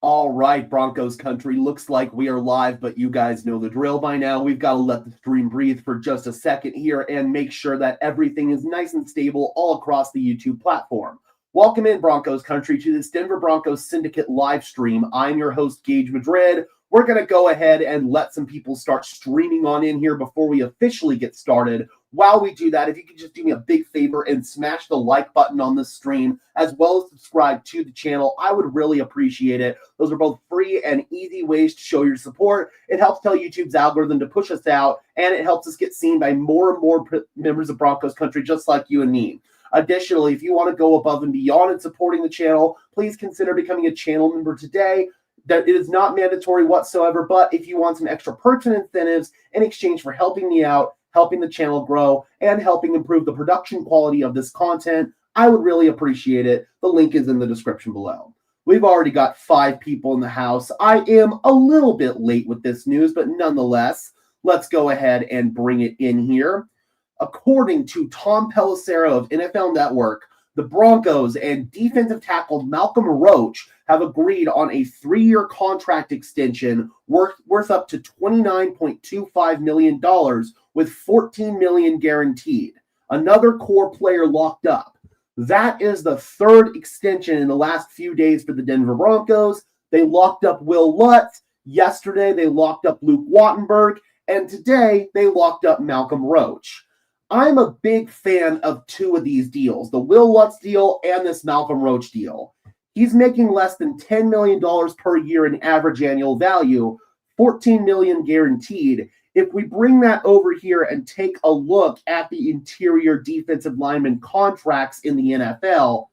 All right, Broncos country, looks like we are live, but you guys know the drill by now. We've got to let the stream breathe for just a second here and make sure that everything is nice and stable all across the YouTube platform. Welcome in, Broncos country, to this Denver Broncos Syndicate live stream. I'm your host, Gage Madrid. We're going to go ahead and let some people start streaming on in here before we officially get started. While we do that, if you could just do me a big favor and smash the like button on this stream, as well as subscribe to the channel, I would really appreciate it. Those are both free and easy ways to show your support. It helps tell YouTube's algorithm to push us out, and it helps us get seen by more and more members of Broncos country just like you and me. Additionally, if you want to go above and beyond in supporting the channel, please consider becoming a channel member today. That it is not mandatory whatsoever, but if you want some extra perks and incentives in exchange for helping me out, helping the channel grow, and helping improve the production quality of this content, I would really appreciate it. The link is in the description below. We've already got 5 people in the house. I am a little bit late with this news, but nonetheless, let's go ahead and bring it in here. According to Tom Pelissero of NFL Network, the Broncos and defensive tackle Malcolm Roach have agreed on a 3-year contract extension worth up to $29.25 million with $14 million guaranteed. Another core player locked up. That is the 3rd extension in the last few days for the Denver Broncos. They locked up Will Lutz. Yesterday, they locked up Luke Wattenberg. And today, they locked up Malcolm Roach. I'm a big fan of 2 of these deals, the Will Lutz deal and this Malcolm Roach deal. He's making less than $10 million per year in average annual value, $14 million guaranteed. If we bring that over here and take a look at the interior defensive lineman contracts in the NFL,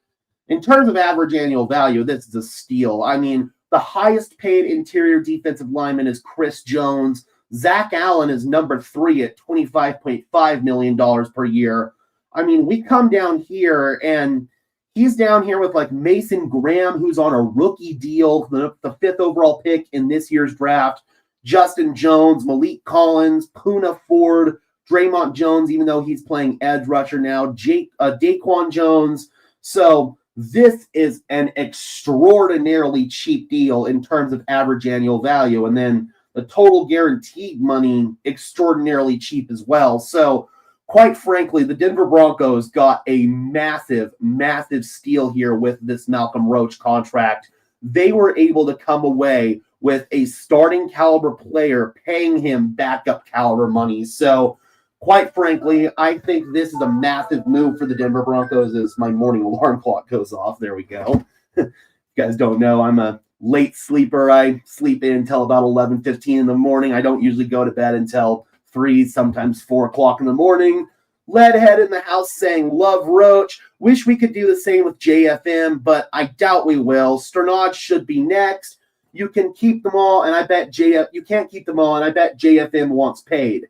in terms of average annual value, this is a steal. I mean, the highest paid interior defensive lineman is Chris Jones. Zach Allen is number 3 at $25.5 million per year. I mean, we come down here and he's down here with like Mason Graham, who's on a rookie deal, the 5th overall pick in this year's draft. Justin Jones, Malik Collins, Puna Ford, Draymond Jones, even though he's playing edge rusher now, Daquan Jones. So this is an extraordinarily cheap deal in terms of average annual value. And then the total guaranteed money, extraordinarily cheap as well. So, quite frankly, the Denver Broncos got a massive, massive steal here with this Malcolm Roach contract. They were able to come away with a starting caliber player paying him backup caliber money. So, quite frankly, I think this is a massive move for the Denver Broncos as my morning alarm clock goes off. There we go. You guys don't know, I'm a late sleeper. I sleep in until about 11:15 in the morning. I don't usually go to bed until 3, sometimes 4 o'clock in the morning. Leadhead in the house saying, love Roach. Wish we could do the same with JFM, but I doubt we will. Sternod should be next. You can keep them all, and I bet you can't keep them all, and I bet JFM wants paid.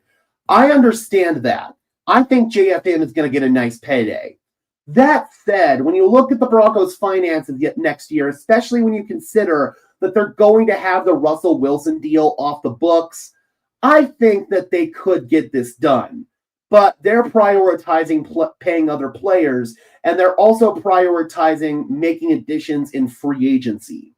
I understand that. I think JFM is going to get a nice payday. That said, when you look at the Broncos' finances yet next year, especially when you consider that they're going to have the Russell Wilson deal off the books, I think that they could get this done. But they're prioritizing paying other players, and they're also prioritizing making additions in free agency.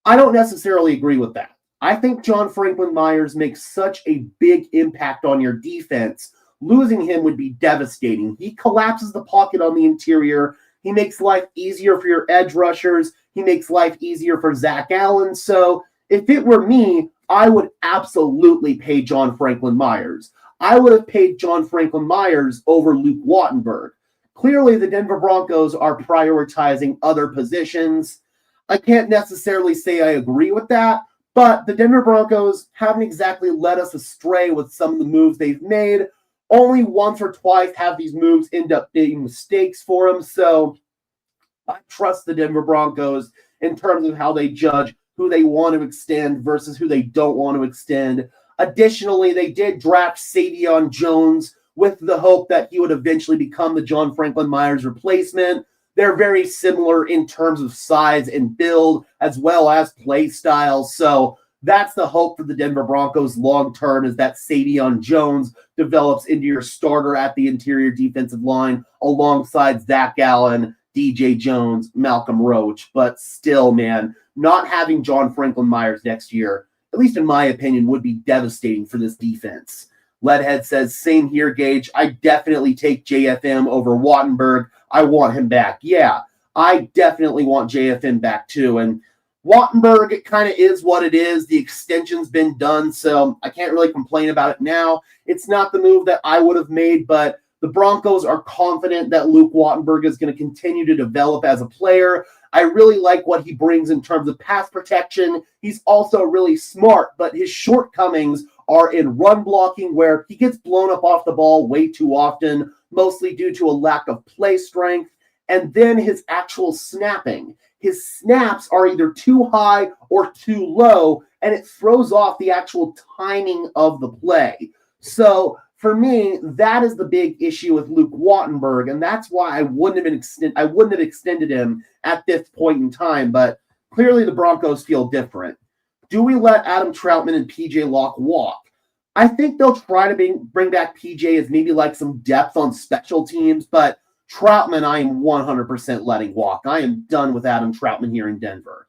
I don't necessarily agree with that. I think John Franklin Myers makes such a big impact on your defense. Losing him would be devastating. He collapses the pocket on the interior. He makes life easier for your edge rushers. He makes life easier for Zach Allen. So if it were me, I would absolutely pay John Franklin Myers. I would have paid John Franklin Myers over Luke Wattenberg. Clearly, the Denver Broncos are prioritizing other positions. I can't necessarily say I agree with that, but the Denver Broncos haven't exactly led us astray with some of the moves they've made. Only once or twice have these moves end up being mistakes for them. So I trust the Denver Broncos in terms of how they judge who they want to extend versus who they don't want to extend. Additionally, they did draft Savion Jones with the hope that he would eventually become the John Franklin Myers replacement. They're very similar in terms of size and build as well as play style. So that's the hope for the Denver Broncos long term, is that Savion Jones develops into your starter at the interior defensive line alongside Zach Allen, DJ Jones, Malcolm Roach, but still, man, not having John Franklin Myers next year, at least in my opinion, would be devastating for this defense. Leadhead says, same here, Gage. I definitely take JFM over Wattenberg. I want him back. Yeah, I definitely want JFM back too. And Wattenberg, it kind of is what it is. The extension's been done, so I can't really complain about it now. It's not the move that I would have made, but the Broncos are confident that Luke Wattenberg is going to continue to develop as a player. I really like what he brings in terms of pass protection. He's also really smart, but his shortcomings are in run blocking, where he gets blown up off the ball way too often, mostly due to a lack of play strength, and then his actual snapping. His snaps are either too high or too low, and it throws off the actual timing of the play. So for me, that is the big issue with Luke Wattenberg, and that's why I wouldn't have extended him at this point in time. But clearly, the Broncos feel different. Do we let Adam Troutman and PJ Locke walk? I think they'll try to bring back PJ as maybe like some depth on special teams, but Troutman, I am 100% letting walk. I am done with Adam Troutman here in Denver.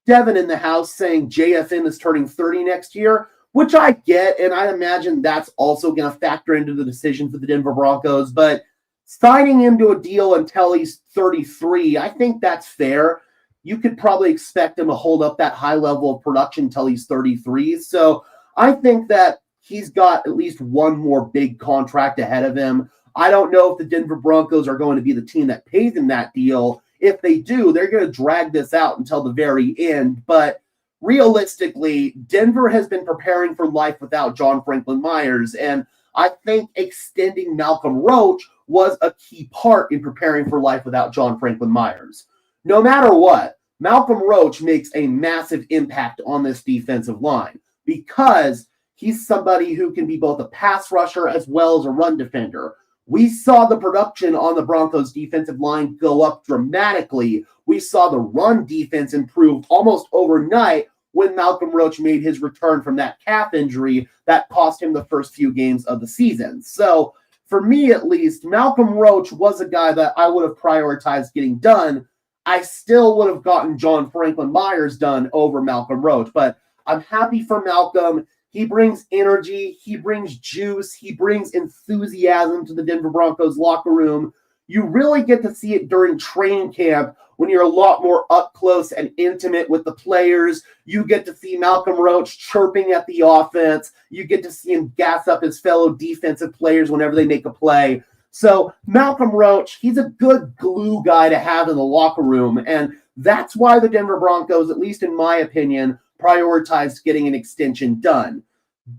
Devin in the house saying JFM is turning 30 next year, which I get, and I imagine that's also going to factor into the decision for the Denver Broncos, but signing him to a deal until he's 33, I think that's fair. You could probably expect him to hold up that high level of production until he's 33. So I think that he's got at least one more big contract ahead of him. I don't know if the Denver Broncos are going to be the team that pays him that deal. If they do, they're going to drag this out until the very end. But realistically, Denver has been preparing for life without John Franklin Myers. And I think extending Malcolm Roach was a key part in preparing for life without John Franklin Myers. No matter what, Malcolm Roach makes a massive impact on this defensive line because he's somebody who can be both a pass rusher as well as a run defender. We saw the production on the Broncos defensive line go up dramatically. We saw the run defense improve almost overnight when Malcolm Roach made his return from that calf injury that cost him the first few games of the season. So for me, at least, Malcolm Roach was a guy that I would have prioritized getting done. I still would have gotten John Franklin Myers done over Malcolm Roach, but I'm happy for Malcolm. He brings energy, he brings juice, he brings enthusiasm to the Denver Broncos locker room. You really get to see it during training camp when you're a lot more up close and intimate with the players. You get to see Malcolm Roach chirping at the offense. You get to see him gas up his fellow defensive players whenever they make a play. So Malcolm Roach, he's a good glue guy to have in the locker room, and that's why the Denver Broncos, at least in my opinion, prioritized getting an extension done.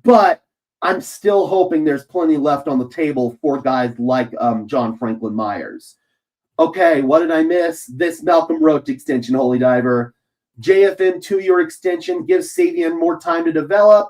But I'm still hoping there's plenty left on the table for guys like John Franklin Myers. Okay, what did I miss? This Malcolm Roach extension, Holy Diver. JFM 2-year extension gives Savion more time to develop.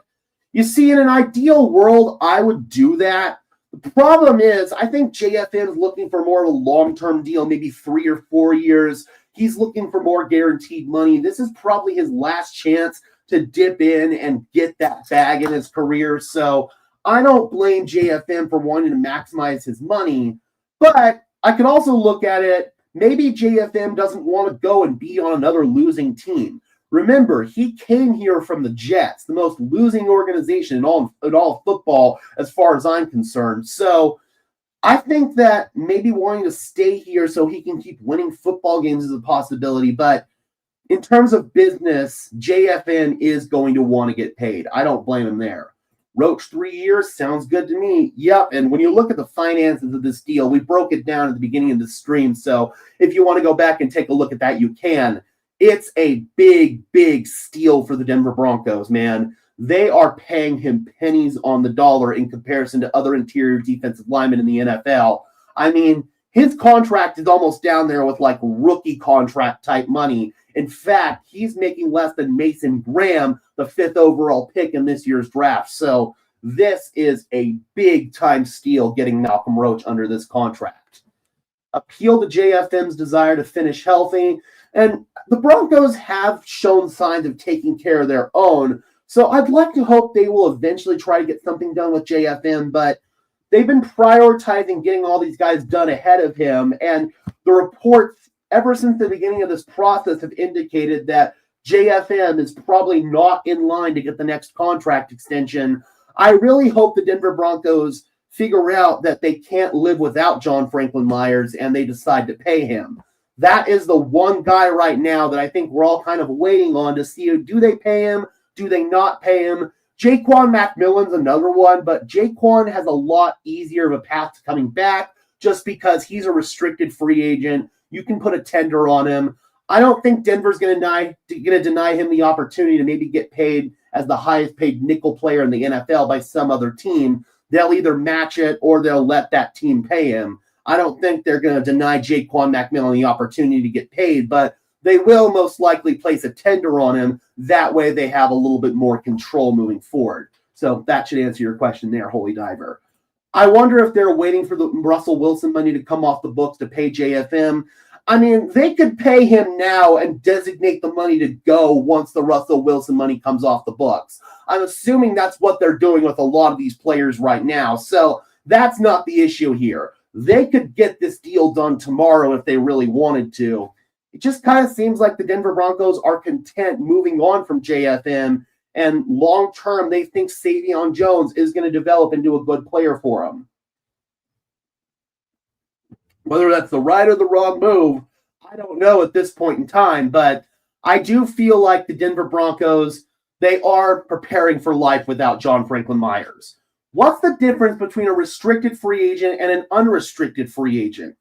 You see, in an ideal world, I would do that. The problem is, I think JFM is looking for more of a long-term deal, maybe 3 or 4 years. He's looking for more guaranteed money. This is probably his last chance to dip in and get that bag in his career. So I don't blame JFM for wanting to maximize his money, but I can also look at it, maybe JFM doesn't want to go and be on another losing team. Remember, he came here from the Jets, the most losing organization in all football as far as I'm concerned. So I think that maybe wanting to stay here so he can keep winning football games is a possibility, but in terms of business, JFN is going to want to get paid. I don't blame him there. Roach, 3 years, sounds good to me. Yep, and when you look at the finances of this deal, we broke it down at the beginning of the stream, so if you want to go back and take a look at that, you can. It's a big, big steal for the Denver Broncos, man. They are paying him pennies on the dollar in comparison to other interior defensive linemen in the NFL. I mean, his contract is almost down there with like rookie contract type money. In fact, he's making less than Mason Graham, the 5th overall pick in this year's draft. So this is a big-time steal getting Malcolm Roach under this contract. Appeal to JFM's desire to finish healthy. And the Broncos have shown signs of taking care of their own. So I'd like to hope they will eventually try to get something done with JFM, but they've been prioritizing getting all these guys done ahead of him. And the reports ever since the beginning of this process, have indicated that JFM is probably not in line to get the next contract extension. I really hope the Denver Broncos figure out that they can't live without John Franklin Myers and they decide to pay him. That is the one guy right now that I think we're all kind of waiting on to see, do they pay him? Do they not pay him? Jaquan McMillan's another one, but Jaquan has a lot easier of a path to coming back just because he's a restricted free agent. You can put a tender on him. I don't think Denver's going to deny him the opportunity to maybe get paid as the highest paid nickel player in the NFL by some other team. They'll either match it or they'll let that team pay him. I don't think they're going to deny Jaquan McMillan the opportunity to get paid, but they will most likely place a tender on him. That way they have a little bit more control moving forward. So that should answer your question there, Holy Diver. I wonder if they're waiting for the Russell Wilson money to come off the books to pay JFM. I mean, they could pay him now and designate the money to go once the Russell Wilson money comes off the books. I'm assuming that's what they're doing with a lot of these players right now. So that's not the issue here. They could get this deal done tomorrow if they really wanted to. It just kind of seems like the Denver Broncos are content moving on from JFM, and long-term they think Savion Jones is going to develop into a good player for them. Whether that's the right or the wrong move, I don't know at this point in time, but I do feel like the Denver Broncos, they are preparing for life without John Franklin Myers. What's the difference between a restricted free agent and an unrestricted free agent?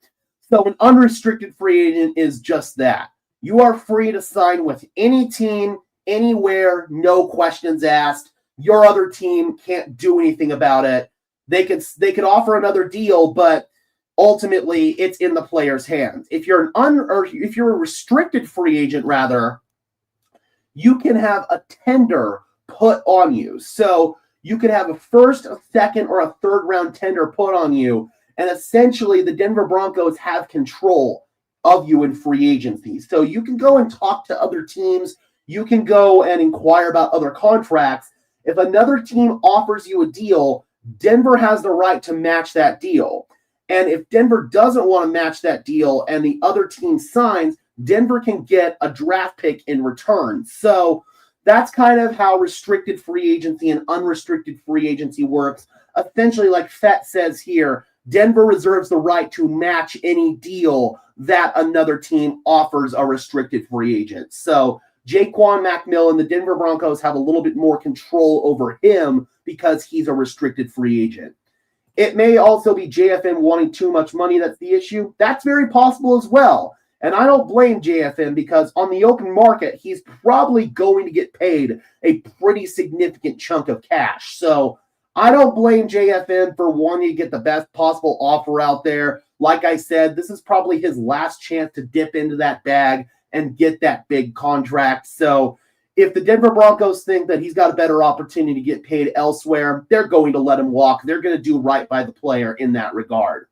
So an unrestricted free agent is just that. You are free to sign with any team, anywhere, no questions asked. Your other team can't do anything about it. They could offer another deal, but ultimately it's in the player's hands. If you're if you're a restricted free agent, rather, you can have a tender put on you. So you could have a first, a second, or a third round tender put on you. And essentially, the Denver Broncos have control of you in free agency. So you can go and talk to other teams. You can go and inquire about other contracts. If another team offers you a deal, Denver has the right to match that deal. And if Denver doesn't want to match that deal and the other team signs, Denver can get a draft pick in return. So that's kind of how restricted free agency and unrestricted free agency works. Essentially, like Fett says here, Denver reserves the right to match any deal that another team offers a restricted free agent. So Jaquan McMillan, the Denver Broncos have a little bit more control over him because he's a restricted free agent. It may also be JFM wanting too much money that's the issue. That's very possible as well. And I don't blame JFM because on the open market, he's probably going to get paid a pretty significant chunk of cash. So I don't blame JFM for wanting to get the best possible offer out there. Like I said, this is probably his last chance to dip into that bag and get that big contract. So if the Denver Broncos think that he's got a better opportunity to get paid elsewhere, they're going to let him walk. They're going to do right by the player in that regard.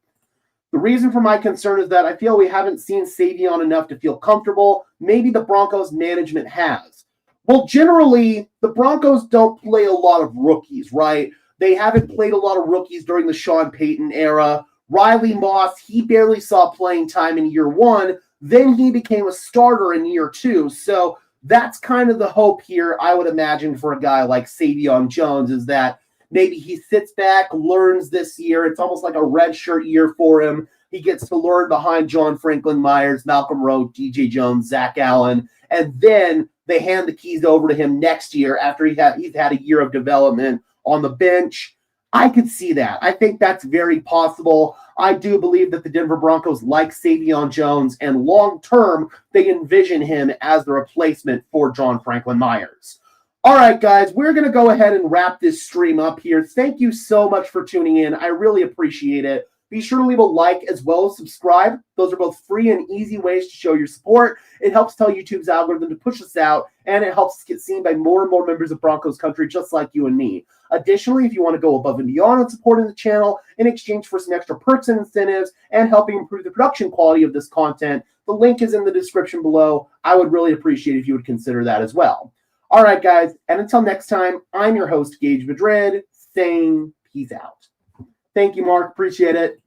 The reason for my concern is that I feel we haven't seen Savion enough to feel comfortable. Maybe the Broncos management has. Well, generally, the Broncos don't play a lot of rookies, right? They haven't played a lot of rookies during the Sean Payton era. Riley Moss, he barely saw playing time in year one. Then he became a starter in year two. So that's kind of the hope here, I would imagine, for a guy like Savion Jones, is that maybe he sits back, learns this year. It's almost like a redshirt year for him. He gets to learn behind John Franklin Myers, Malcolm Roach, DJ Jones, Zach Allen, and then they hand the keys over to him next year after he's had a year of development on the bench. I could see that. I think that's very possible. I do believe that the Denver Broncos like Savion Jones, and long-term, they envision him as the replacement for John Franklin Myers. All right, guys, we're going to go ahead and wrap this stream up here. Thank you so much for tuning in. I really appreciate it. Be sure to leave a like as well as subscribe. Those are both free and easy ways to show your support. It helps tell YouTube's algorithm to push us out, and it helps us get seen by more and more members of Broncos country just like you and me. Additionally, if you want to go above and beyond on supporting the channel in exchange for some extra perks and incentives and helping improve the production quality of this content, the link is in the description below. I would really appreciate if you would consider that as well. All right, guys, and until next time, I'm your host, Gage Madrid, saying peace out. Thank you, Mark. Appreciate it.